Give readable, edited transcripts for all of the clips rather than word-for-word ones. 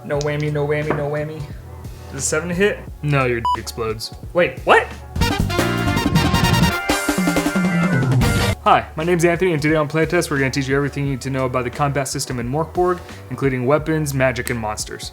No whammy, no whammy, no whammy. Does 7 hit? No, your explodes. Wait, what? Hi, my name's Anthony, and today on Playtest we're going to teach you everything you need to know about the combat system in Mörk Borg, including weapons, magic, and monsters.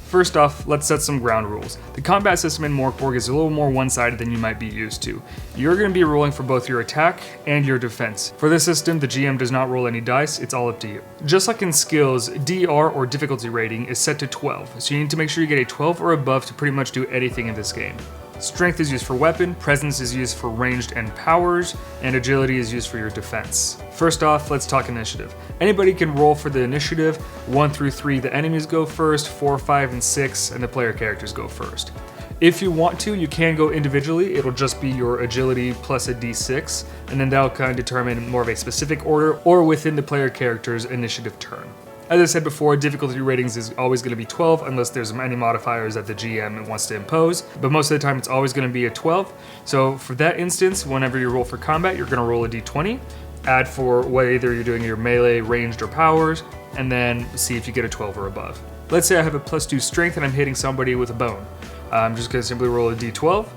First off, let's set some ground rules. The combat system in Mörk Borg is a little more one-sided than you might be used to. You're going to be rolling for both your attack and your defense. For this system, the GM does not roll any dice, it's all up to you. Just like in skills, DR or difficulty rating is set to 12, so you need to make sure you get a 12 or above to pretty much do anything in this game. Strength is used for weapon, presence is used for ranged and powers, and agility is used for your defense. First off, let's talk initiative. Anybody can roll for the initiative. 1 through 3, the enemies go first, 4, 5, and 6, and the player characters go first. If you want to, you can go individually. It'll just be your agility plus a d6, and then that'll kind of determine more of a specific order or within the player character's initiative turn. As I said before, difficulty ratings is always going to be 12 unless there's any modifiers that the GM wants to impose, but most of the time it's always going to be a 12. So for that instance, whenever you roll for combat, you're going to roll a d20, add for whether you're doing your melee, ranged, or powers, and then see if you get a 12 or above. Let's say I have a +2 strength and I'm hitting somebody with a bone. I'm just going to simply roll a d12,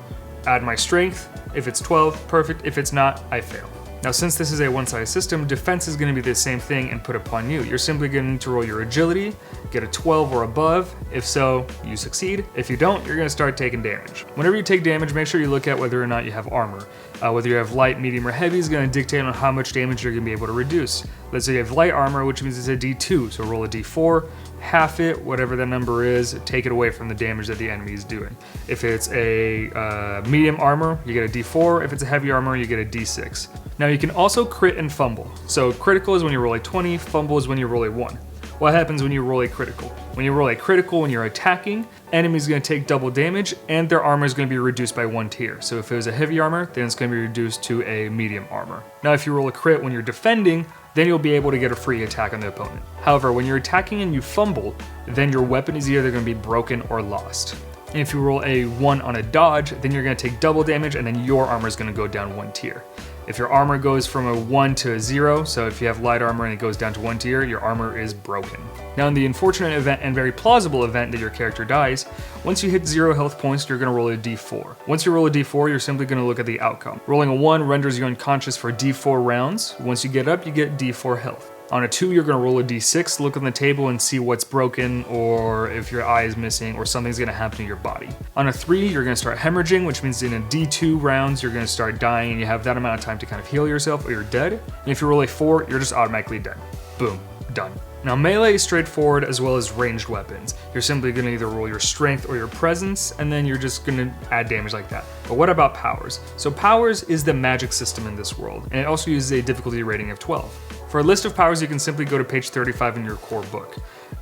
add my strength. If it's 12, perfect. If it's not, I fail. Now, since this is a one-sided system, defense is going to be the same thing and put upon you. You're simply going to roll your agility, get a 12 or above. If so, you succeed. If you don't, you're going to start taking damage. Whenever you take damage, make sure you look at whether or not you have armor. Whether you have light, medium, or heavy is going to dictate on how much damage you're going to be able to reduce. Let's say you have light armor, which means it's a D2, so roll a D4, half it, whatever the number is, take it away from the damage that the enemy is doing. If it's a medium armor, you get a D4. If it's a heavy armor, you get a D6. Now you can also crit and fumble. So critical is when you roll a 20, fumble is when you roll a 1. What happens when you roll a critical? When you roll a critical when you're attacking, enemy's going to take double damage and their armor is going to be reduced by 1 tier. So if it was a heavy armor, then it's going to be reduced to a medium armor. Now if you roll a crit when you're defending, then you'll be able to get a free attack on the opponent. However, when you're attacking and you fumble, then your weapon is either going to be broken or lost. And if you roll a 1 on a dodge, then you're going to take double damage and then your armor is going to go down 1 tier. If your armor goes from a 1 to a 0, so if you have light armor and it goes down to 1 tier, your armor is broken. Now in the unfortunate event and very plausible event that your character dies, once you hit 0 health points, you're going to roll a d4. Once you roll a d4, you're simply going to look at the outcome. Rolling a 1 renders you unconscious for d4 rounds. Once you get up, you get d4 health. On a 2, you're going to roll a d6, look on the table and see what's broken or if your eye is missing or something's going to happen to your body. On a 3, you're going to start hemorrhaging, which means in a d2 rounds, you're going to start dying and you have that amount of time to kind of heal yourself or you're dead. And if you roll a 4, you're just automatically dead. Boom, done. Now melee is straightforward as well as ranged weapons. You're simply going to either roll your strength or your presence and then you're just going to add damage like that. But what about powers? So powers is the magic system in this world and it also uses a difficulty rating of 12. For a list of powers, you can simply go to page 35 in your core book.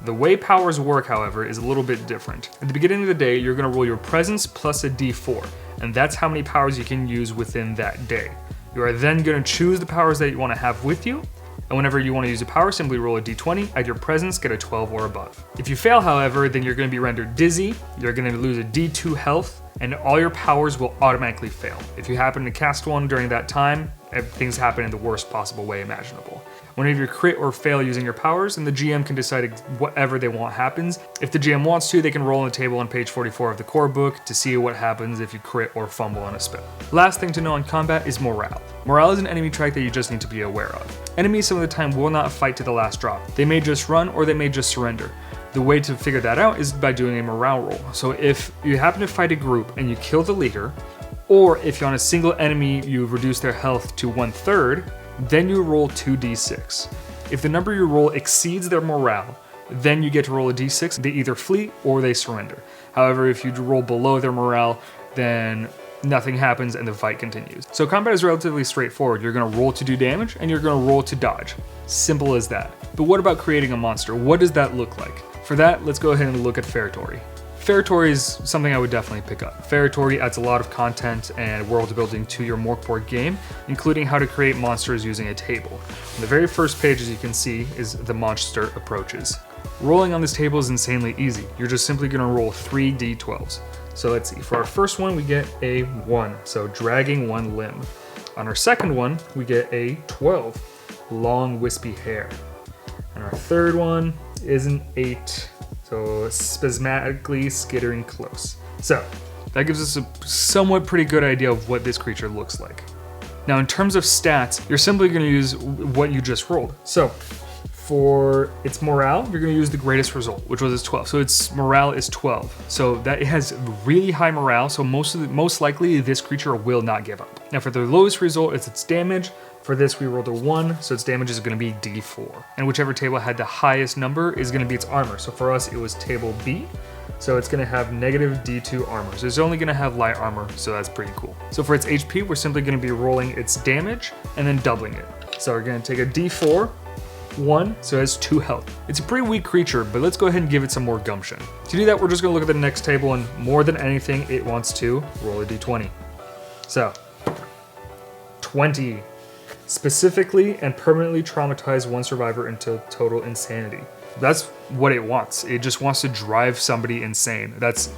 The way powers work, however, is a little bit different. At the beginning of the day, you're going to roll your presence plus a d4, and that's how many powers you can use within that day. You are then going to choose the powers that you want to have with you, and whenever you want to use a power, simply roll a d20, add your presence, get a 12 or above. If you fail, however, then you're going to be rendered dizzy, you're going to lose a d2 health, and all your powers will automatically fail. If you happen to cast one during that time, things happen in the worst possible way imaginable. Whenever you crit or fail using your powers, then the GM can decide whatever they want happens. If the GM wants to, they can roll on the table on page 44 of the core book to see what happens if you crit or fumble on a spell. Last thing to know on combat is morale. Morale is an enemy trait that you just need to be aware of. Enemies some of the time will not fight to the last drop. They may just run or they may just surrender. The way to figure that out is by doing a morale roll. So if you happen to fight a group and you kill the leader, or if you're on a single enemy, you reduce their health to 1/3, then you roll 2d6. If the number you roll exceeds their morale, then you get to roll a d6. They either flee or they surrender. However, if you roll below their morale, then nothing happens and the fight continues. So combat is relatively straightforward. You're going to roll to do damage and you're going to roll to dodge. Simple as that. But what about creating a monster? What does that look like? For that, let's go ahead and look at Feretory. Feretory is something I would definitely pick up. Feretory adds a lot of content and world building to your Mörk Borg game, including how to create monsters using a table. On the very first page, as you can see, is the monster approaches. Rolling on this table is insanely easy. You're just simply going to roll 3 d12s. So let's see, for our first one, we get a 1, so dragging one limb. On our second one, we get a 12, long wispy hair. And our third one is an 8, so So spasmodically skittering close. So that gives us a somewhat pretty good idea of what this creature looks like. Now in terms of stats, you're simply going to use what you just rolled. So for its morale, you're going to use the greatest result, which was its 12. So its morale is 12. So that it has really high morale, so most likely this creature will not give up. Now for the lowest result, it's its damage. For this, we rolled a 1, so its damage is going to be D4. And whichever table had the highest number is going to be its armor. So for us, it was table B. So it's going to have negative D2 armor. So it's only going to have light armor, so that's pretty cool. So for its HP, we're simply going to be rolling its damage and then doubling it. So we're going to take a D4, 1, so it has 2 health. It's a pretty weak creature, but let's go ahead and give it some more gumption. To do that, we're just going to look at the next table, and more than anything, it wants to roll a D20. So, 20. Specifically and permanently traumatize one survivor into total insanity. That's what it wants. It just wants to drive somebody insane. That's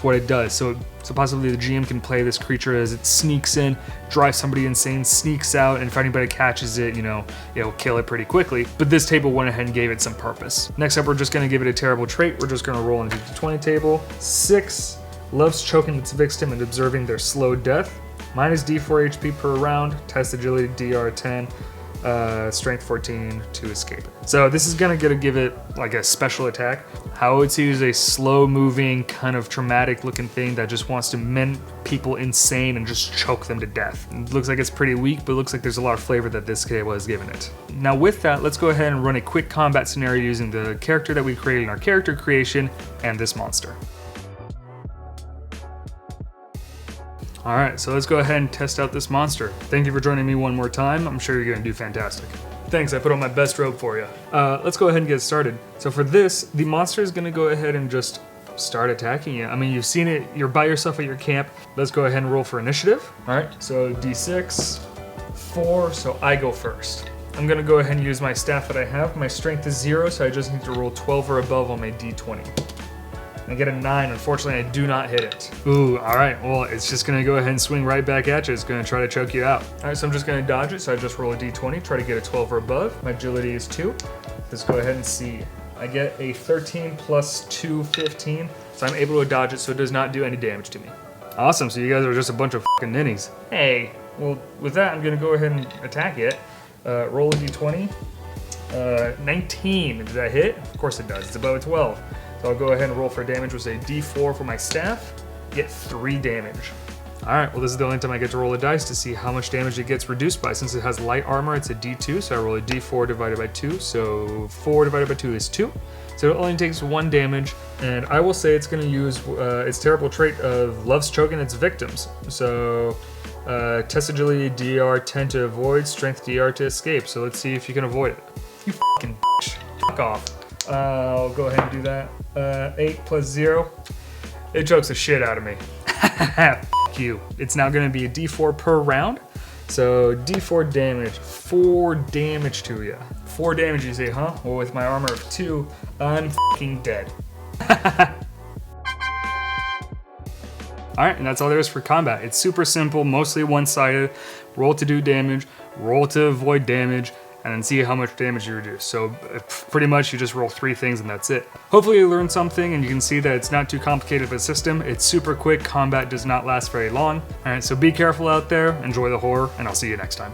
what it does. So possibly the GM can play this creature as it sneaks in, drives somebody insane, sneaks out, and if anybody catches it, you know, it'll kill it pretty quickly. But this table went ahead and gave it some purpose. Next up, we're just gonna give it a terrible trait. We're just gonna roll into the 20 table. 6, loves choking its victim and observing their slow death. Minus D4 HP per round, test agility DR 10, strength 14 to escape it. So this is gonna give it like a special attack. How I would see it is a slow moving, kind of traumatic looking thing that just wants to mend people insane and just choke them to death. It looks like it's pretty weak, but it looks like there's a lot of flavor that this guy was given it. Now with that, let's go ahead and run a quick combat scenario using the character that we created in our character creation and this monster. Alright, so let's go ahead and test out this monster. Thank you for joining me one more time. I'm sure you're going to do fantastic. Thanks, I put on my best robe for you. Let's go ahead and get started. So for this, the monster is going to go ahead and just start attacking you. I mean, you've seen it, you're by yourself at your camp. Let's go ahead and roll for initiative. Alright, so D6, 4, so I go first. I'm going to go ahead and use my staff that I have. My strength is 0, so I just need to roll 12 or above on my D20. I get a 9, unfortunately I do not hit it. Ooh, alright, well it's just gonna go ahead and swing right back at you. It's gonna try to choke you out. Alright, so I'm just gonna dodge it, so I just roll a D20, try to get a 12 or above. My agility is 2. Let's go ahead and see. I get a 13 plus 2, 15, so I'm able to dodge it so it does not do any damage to me. Awesome, so you guys are just a bunch of fucking ninnies. Hey, well with that I'm gonna go ahead and attack it. Roll a D20. 19, does that hit? Of course it does, it's above a 12. So I'll go ahead and roll for damage with a D4 for my staff, get 3 damage. Alright, well this is the only time I get to roll a dice to see how much damage it gets reduced by. Since it has light armor, it's a D2, so I roll a D4 divided by 2, so 4 divided by 2 is 2. So it only takes 1 damage, and I will say it's going to use its terrible trait of loves choking its victims. So test agility DR 10 to avoid, strength DR to escape, so let's see if you can avoid it. You fucking bitch. Fuck off. I'll go ahead and do that. 8 plus 0. It chokes the shit out of me. F you. It's now going to be a D4 per round. So D4 damage. 4 damage to you. 4 damage you say, huh? Well, with my armor of 2, I'm fucking dead. Alright, and that's all there is for combat. It's super simple, mostly one-sided. Roll to do damage, roll to avoid damage, and then see how much damage you reduce. So pretty much you just roll 3 things and that's it. Hopefully you learned something and you can see that it's not too complicated of a system. It's super quick, combat does not last very long. Alright, so be careful out there, enjoy the horror, and I'll see you next time.